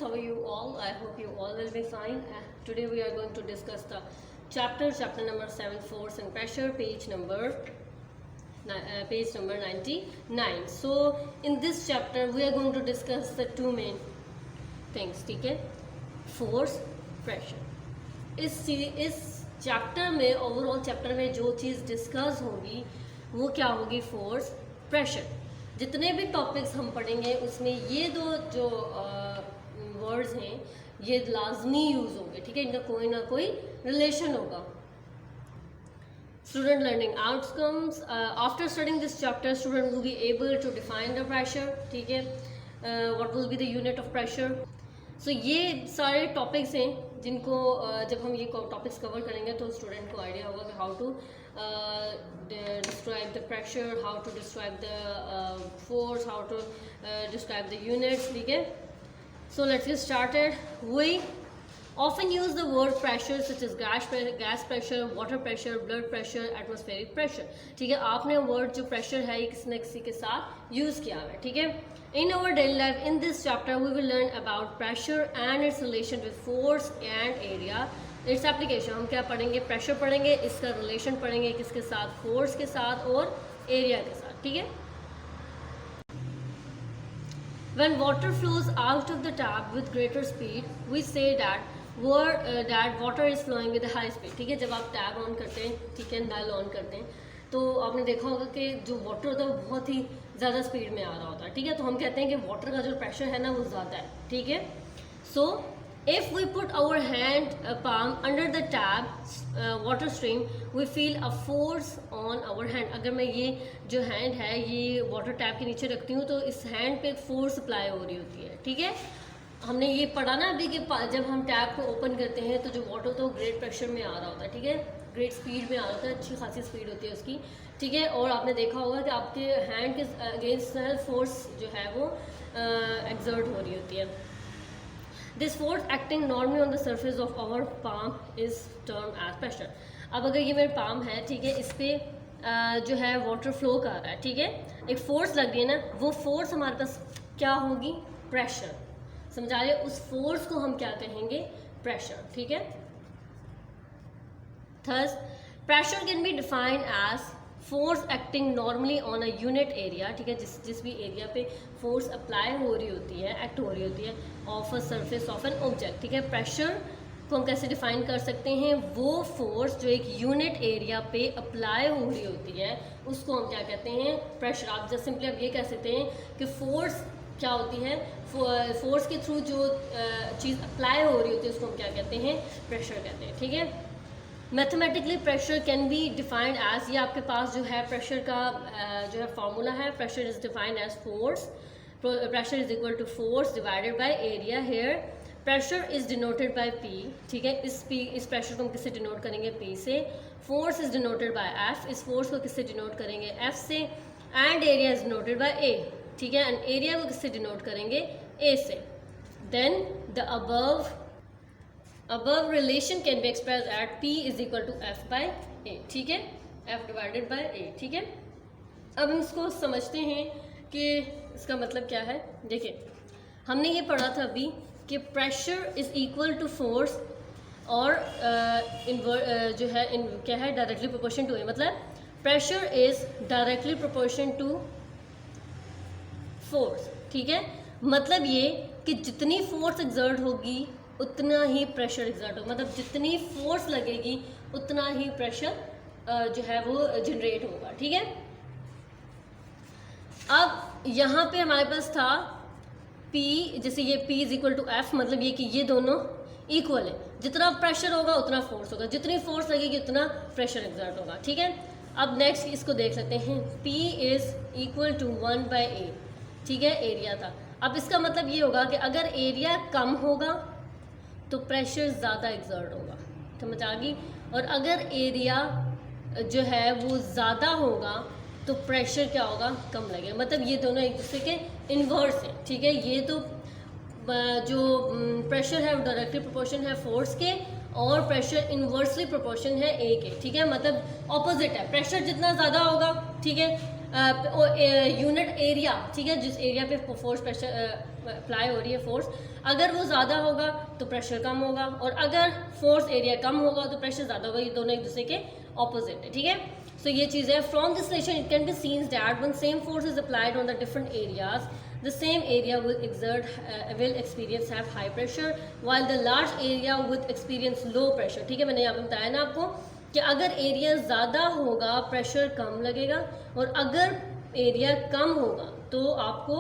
how are you all? I hope you all will be fine. Today we are going to discuss the chapter number 7, force and pressure, page number 99. So in this chapter we are going to discuss the two main things, ठीक है, force, pressure. इस chapter में, overall chapter में जो चीज़ discuss होगी वो क्या होगी? Force, pressure. जितने भी टॉपिक्स हम पढ़ेंगे उसमें ये दो जो वर्ड्स हैं ये लाजमी यूज़ होंगे, ठीक है, इनका कोई ना कोई रिलेशन होगा. Student learning outcomes. After studying this chapter, student will be able to define the pressure, ठीक है, what will be the unit of pressure. So ये सारे टॉपिक्स हैं जिनको जब हम ये टॉपिक्स कवर करेंगे तो स्टूडेंट को आइडिया होगा कि how to describe the pressure, how to describe the force, how to describe the units, ठीक है. So let's get started. We often use the word pressure such as gas pressure, water pressure, blood pressure, atmospheric pressure, ठीक है. आपने word जो pressure है ये किसी न किसी के साथ यूज़ किया हुआ है, ठीक है. In our daily life, in this chapter, we will learn about pressure and its relation with force and area. Its application. हम क्या पढ़ेंगे? प्रेशर पढ़ेंगे, इसका रिलेशन पढ़ेंगे किसके साथ? फोर्स के साथ और एरिया के साथ, ठीक है. When water flows out of the tap with greater speed, we say that water is flowing with a high speed, ठीक है. जब आप टैप ऑन करते हैं, ठीक है, नल ऑन करते हैं, तो आपने देखा होगा कि जो वाटर होता है वो बहुत ही ज़्यादा स्पीड में आ रहा होता है, ठीक है. तो हम कहते हैं कि वाटर का जो प्रेशर है ना वो ज़्यादा है, ठीक है. सो if we put our hand palm under the tap water stream, we feel a force on our hand. अगर मैं ये जो हैंड है ये वाटर टैप के नीचे रखती हूँ तो इस हैंड पे फोर्स अप्लाई हो रही होती है, ठीक है. हमने ये पढ़ा ना अभी कि जब हम टैप को ओपन करते हैं तो जो वाटर होता है वो ग्रेट प्रेशर में आ रहा होता है, ठीक है, ग्रेट स्पीड में आ रहा होता है, अच्छी खासी स्पीड होती है उसकी, ठीक है. और आपने देखा होगा कि आपके हैंड के अगेंस्ट फोर्स जो है वो एक्सर्ट हो रही होती है. This force acting normally on the surface of our palm is term as pressure. अब अगर ये मेरे पाम है, ठीक है, इस पर जो है वाटर फ्लो कर रहा है, ठीक है, एक फोर्स लग रही है ना, वो फोर्स हमारे पास क्या होगी? प्रेशर. समझा रहे? उस फोर्स को हम क्या कहेंगे? प्रेशर, ठीक है. Thus, pressure can be defined as force acting normally on a unit area, ठीक है, जिस भी एरिया पे फोर्स अप्लाई हो रही होती है, एक्ट हो रही होती है, of a surface of an object, ठीक है. प्रेशर को हम कैसे डिफाइन कर सकते हैं? वो फोर्स जो एक यूनिट एरिया पे अप्लाई हो रही होती है उसको हम क्या कहते हैं? प्रेशर. आप जस्ट सिंपली आप ये कह सकते हैं कि फोर्स क्या होती है, फोर्स के थ्रू जो चीज़ अप्लाई हो रही होती है उसको हम क्या कहते हैं? प्रेशर कहते हैं, ठीक है. Mathematically pressure can be defined as, ये आपके पास जो है प्रेशर का जो है फार्मूला है. Pressure is defined as force. Pressure is equal to force divided by area. Here pressure is denoted by P, ठीक है. इस प्रेशर को हम किससे डिनोट करेंगे? पी से. Force is denoted by F, इस फोर्स को किससे डिनोट करेंगे? एफ से. And area is denoted by A, ठीक है. एंड एरिया को किससे डिनोट करेंगे? ए से. Then the above relation can be expressed at P is equal to F by A, ठीक है, F divided by A, ठीक है. अब हम इसको समझते हैं कि इसका मतलब क्या है. देखिए हमने ये पढ़ा था अभी कि pressure is equal to force और जो है क्या है? Directly proportion to A. मतलब pressure is directly proportion to force, ठीक है. मतलब ये कि जितनी फोर्स एक्सर्ट होगी उतना ही प्रेशर एक्सर्ट होगा. मतलब जितनी फोर्स लगेगी उतना ही प्रेशर जो है वो जनरेट होगा, ठीक है. अब यहाँ पे हमारे पास था P, जैसे ये P is equal to F, मतलब ये कि ये दोनों इक्वल है. जितना प्रेशर होगा उतना फोर्स होगा, जितनी फोर्स लगेगी उतना प्रेशर एक्सर्ट होगा, ठीक है. अब नेक्स्ट इसको देख लेते हैं. P is equal to 1 by A, ठीक है, एरिया था. अब इसका मतलब ये होगा कि अगर एरिया कम होगा तो प्रेशर ज़्यादा एक्सर्ट होगा, समझ आ गई. और अगर एरिया जो है वो ज़्यादा होगा तो प्रेशर क्या होगा? कम लगेगा. मतलब ये दोनों एक दूसरे के इन्वर्स हैं, ठीक है. ये तो जो प्रेशर है वो डायरेक्टली प्रोपोर्शन है फोर्स के और प्रेशर इन्वर्सली प्रोपोर्शन है ए के, ठीक है. मतलब ऑपोजिट है. प्रेशर जितना ज़्यादा होगा, ठीक है, यूनिट एरिया, ठीक है, जिस एरिया पे फोर्स प्रेशर अप्लाई हो रही है फोर्स, अगर वो ज़्यादा होगा तो प्रेशर कम होगा, और अगर फोर्स एरिया कम होगा तो प्रेशर ज़्यादा होगा। ये दोनों एक दूसरे के ऑपोजिट है, ठीक है। सो ये चीज़ है। From this relation it can be seen that when same force is applied on the different areas, the same area will experience have high pressure while the large area will experience low pressure, ठीक है। मैंने यहाँ पे बताया ना आपको कि अगर एरिया ज़्यादा होगा प्रेशर कम लगेगा, और अगर एरिया कम होगा तो आपको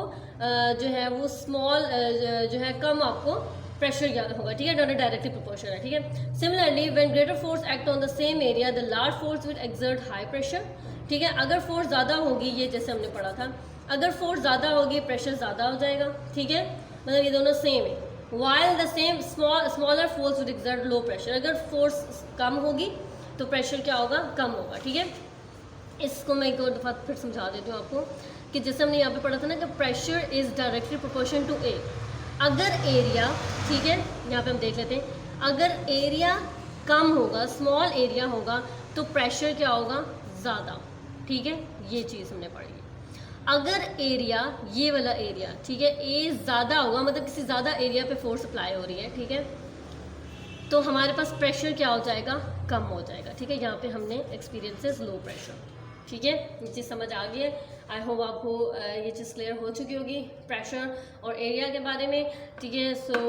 जो है वो स्मॉल जो है कम आपको प्रेशर ज़्यादा होगा, ठीक है। नॉट डायरेक्टली प्रोपोर्शनल है, ठीक है। Similarly when greater force act on the same area the large force will exert high pressure, ठीक है। अगर फोर्स ज़्यादा होगी, ये जैसे हमने पढ़ा था, अगर फोर्स ज़्यादा होगी प्रेशर ज़्यादा हो जाएगा, ठीक है। मतलब ये दोनों सेम है। While the same smaller force will exert low pressure, अगर फोर्स कम होगी तो प्रेशर क्या होगा, कम होगा, ठीक है। इसको मैं एक और दफ़ा फिर समझा देती हूँ आपको कि जैसे हमने यहाँ पे पढ़ा था ना कि pressure is directly proportion to A. अगर एरिया, ठीक है, यहाँ पे हम देख लेते हैं, अगर एरिया कम होगा, स्मॉल एरिया होगा, तो प्रेशर क्या होगा, ज़्यादा, ठीक है। ये चीज़ हमने पढ़ी है। अगर एरिया, ये वाला एरिया, ठीक है, ए ज़्यादा होगा, मतलब किसी ज़्यादा एरिया पे फोर्स अप्लाई हो रही है, ठीक है, तो हमारे पास प्रेशर क्या हो जाएगा, कम हो जाएगा, ठीक है। यहाँ पे हमने एक्सपीरियंसेस लो प्रेशर, ठीक है। ये चीज़ समझ आ गई है। आई होप आपको ये चीज़ क्लियर हो चुकी होगी प्रेशर और एरिया के बारे में, ठीक है। So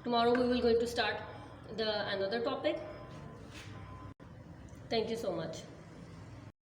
tomorrow we will going to start the another topic. Thank you so much.